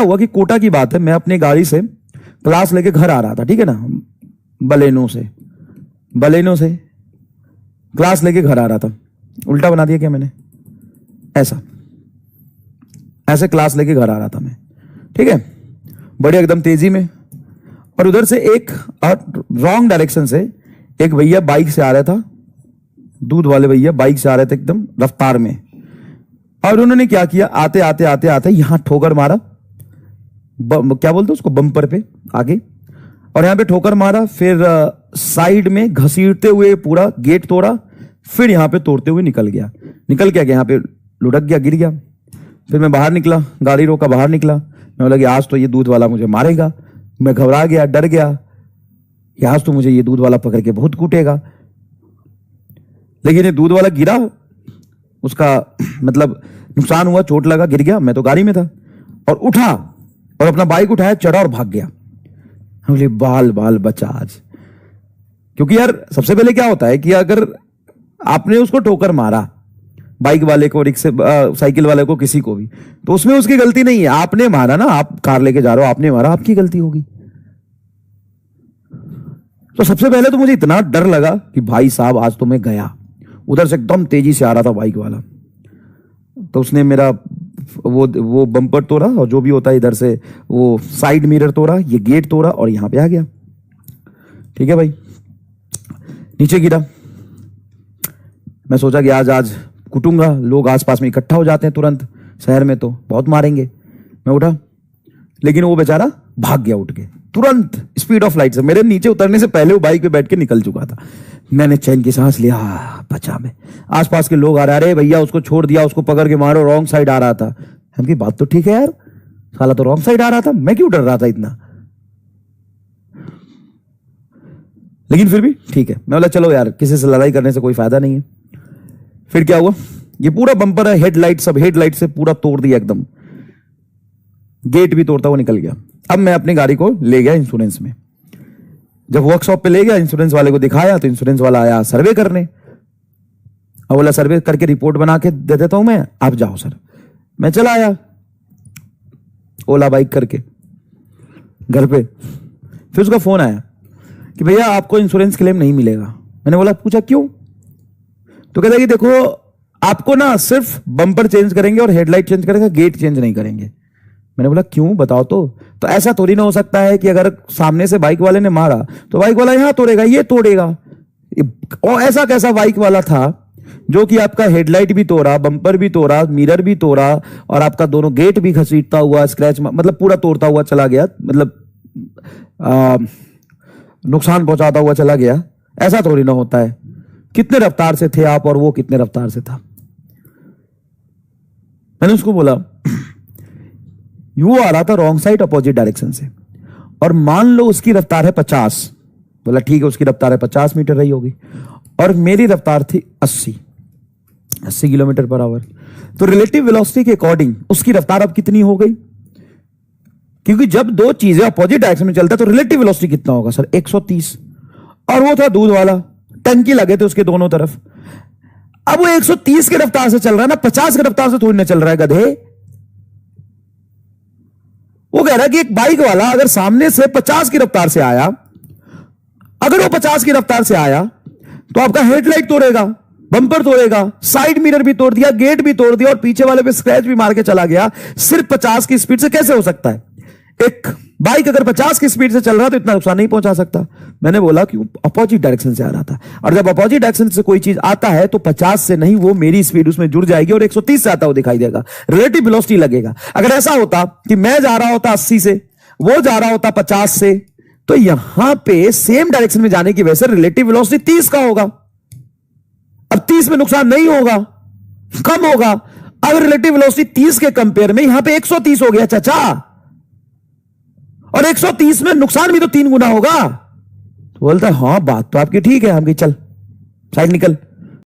हुआ कि कोटा की बात है, मैं अपनी गाड़ी से क्लास लेके घर आ रहा था, ठीक है ना, बलेनो से क्लास लेके घर आ रहा था। उल्टा बना दिया क्या मैंने? ऐसे क्लास लेके घर आ रहा था मैं, ठीक है, बड़े एकदम तेजी में। और उधर से एक रॉन्ग डायरेक्शन से एक भैया बाइक से आ रहा था, दूध वाले भैया बाइक से आ रहे थे एकदम रफ्तार में। और उन्होंने क्या किया, आते आते आते आते यहां ठोकर मारा, क्या बोलते उसको, बम्पर पे आगे, और यहां पे ठोकर मारा। फिर साइड में घसीटते हुए पूरा गेट तोड़ा, फिर यहां पे तोड़ते हुए निकल गया यहाँ पे लुढ़क गया, गिर गया। फिर मैं बाहर निकला, गाड़ी रोका, बाहर निकला। मैं बोला कि आज तो ये दूध वाला मुझे मारेगा। मैं घबरा गया, डर गया, आज तो मुझे ये दूध वाला पकड़ के बहुत कूटेगा। लेकिन ये दूध वाला गिरा, उसका मतलब नुकसान हुआ, चोट लगा, गिर गया। मैं तो गाड़ी में था, और उठा और अपना बाइक उठाया, चढ़ा और भाग गया। हम बोले बाल बाल बचा आज। क्योंकि यार सबसे पहले क्या होता है कि अगर आपने उसको ठोकर मारा, बाइक वाले को, रिक्शे साइकिल वाले को, किसी को भी, तो उसमें उसकी गलती नहीं है, आपने मारा ना, आप कार लेके जा रहे हो, आपने मारा, आपकी गलती होगी। तो सबसे पहले तो मुझे इतना डर लगा कि भाई साहब आज तो मैं गया। उधर से एकदम तेजी से आ रहा था बाइक वाला, तो उसने मेरा वो बम्पर तोड़ा, और जो भी होता है इधर से वो साइड मिरर तोड़ा, ये गेट तोड़ा, और यहां पे आ गया। ठीक है भाई, नीचे गिरा। मैं सोचा कि आज कुटूंगा, लोग आसपास में इकट्ठा हो जाते हैं तुरंत, शहर में तो बहुत मारेंगे। मैं उठा, लेकिन वो बेचारा भाग गया उठ के, तुरंत स्पीड ऑफ लाइट से। मेरे नीचे उतरने से पहले वो बाइक पे बैठ के निकल चुका था। मैंने चैन की सांस लिया, बचा मैं। आसपास के लोग आ रहे, अरे भैया उसको छोड़ दिया, उसको पकड़ के मारो, रॉन्ग साइड आ रहा था। हमकी बात तो ठीक है यार, साला तो रॉन्ग साइड आ रहा था, मैं क्यों डर रहा था इतना? लेकिन फिर भी ठीक है, मैं बोला चलो यार, किसी से लड़ाई करने से कोई फायदा नहीं है। फिर क्या हुआ, ये पूरा बम्पर है, हेडलाइट सब, हेडलाइट से पूरा तोड़ दिया एकदम, गेट भी तोड़ता हुआ निकल गया। अब मैं अपनी गाड़ी को ले गया इंश्योरेंस में। जब वर्कशॉप पे ले गया, इंश्योरेंस वाले को दिखाया, तो इंश्योरेंस वाला आया सर्वे करने। अब बोला सर्वे करके रिपोर्ट बना के दे देता हूं मैं, आप जाओ सर। मैं चला आया ओला बाइक करके घर पे। फिर उसका फोन आया कि भैया आपको इंश्योरेंस क्लेम नहीं मिलेगा। मैंने बोला, पूछा क्यों? तो कहता कि देखो, आपको ना सिर्फ बम्पर चेंज करेंगे और हेडलाइट चेंज करेंगे, गेट चेंज नहीं करेंगे। मैंने बोला क्यों, बताओ तो ऐसा थोड़ी ना हो सकता है कि अगर सामने से बाइक वाले ने मारा तो बाइक वाला यहां तोड़ेगा, ये तोड़ेगा। और ऐसा कैसा बाइक वाला था जो कि आपका हेडलाइट भी तोड़ा, बम्पर भी तोड़ा, मिरर भी तोड़ा, और आपका दोनों गेट भी घसीटता हुआ, स्क्रैच मतलब पूरा तोड़ता हुआ चला गया, मतलब नुकसान पहुंचाता हुआ चला गया। ऐसा थोड़ी ना होता है। कितने रफ्तार से थे आप और वो कितने रफ्तार से था? मैंने उसको बोला, वो आ रहा था रॉन्ग साइड अपोजिट डायरेक्शन से, और मान लो उसकी रफ्तार है 50। बोला ठीक है, उसकी रफ्तार है 50 मीटर रही होगी, और मेरी रफ्तार थी 80 किलोमीटर पर आवर। तो रिलेटिव वेलोसिटी के अकॉर्डिंग उसकी रफ्तार अब कितनी हो गई? क्योंकि जब दो चीजें अपोजिट डायरेक्शन में चलता है तो रिलेटिव वेलोसिटी कितना होगा सर? 130। और वो था दूध वाला, टंकी लगे थे उसके दोनों तरफ। अब वो 130 की रफ्तार से चल रहा है ना, 50 की रफ्तार से थोड़ी ना चल रहा है गधे। वो कह रहा है कि एक बाइक वाला अगर सामने से 50 की रफ्तार से आया, अगर वो 50 की रफ्तार से आया तो आपका हेडलाइट तोड़ेगा, बम्पर तोड़ेगा, साइड मिरर भी तोड़ दिया, गेट भी तोड़ दिया, और पीछे वाले पे स्क्रैच भी मार के चला गया। सिर्फ 50 की स्पीड से कैसे हो सकता है? एक बाइक अगर 50 की स्पीड से चल रहा है तो इतना नुकसान नहीं पहुंचा सकता। मैंने बोला कि अपोजिट डायरेक्शन से आ रहा था, और जब अपोजिट डायरेक्शन से कोई चीज आता है तो 50 से नहीं, वो मेरी स्पीड उसमें जुड़ जाएगी और 130 से आता हुआ दिखाई देगा, रिलेटिव वेलोसिटी लगेगा। अगर ऐसा होता कि मैं जा रहा होता 80 से, वो जा रहा होता 50 से, तो यहां पे सेम डायरेक्शन में जाने की वजह से रिलेटिव वेलोसिटी 30 का होगा। अब 30 में नुकसान नहीं होगा, कम होगा। अगर रिलेटिव वेलोसिटी 30 के कंपेयर में यहां पे 130 हो गया चाचा, और 130 में नुकसान भी तो 3 गुना होगा। तो बोलता है हाँ बात तो आपकी ठीक है। हम कही चल साइड निकल।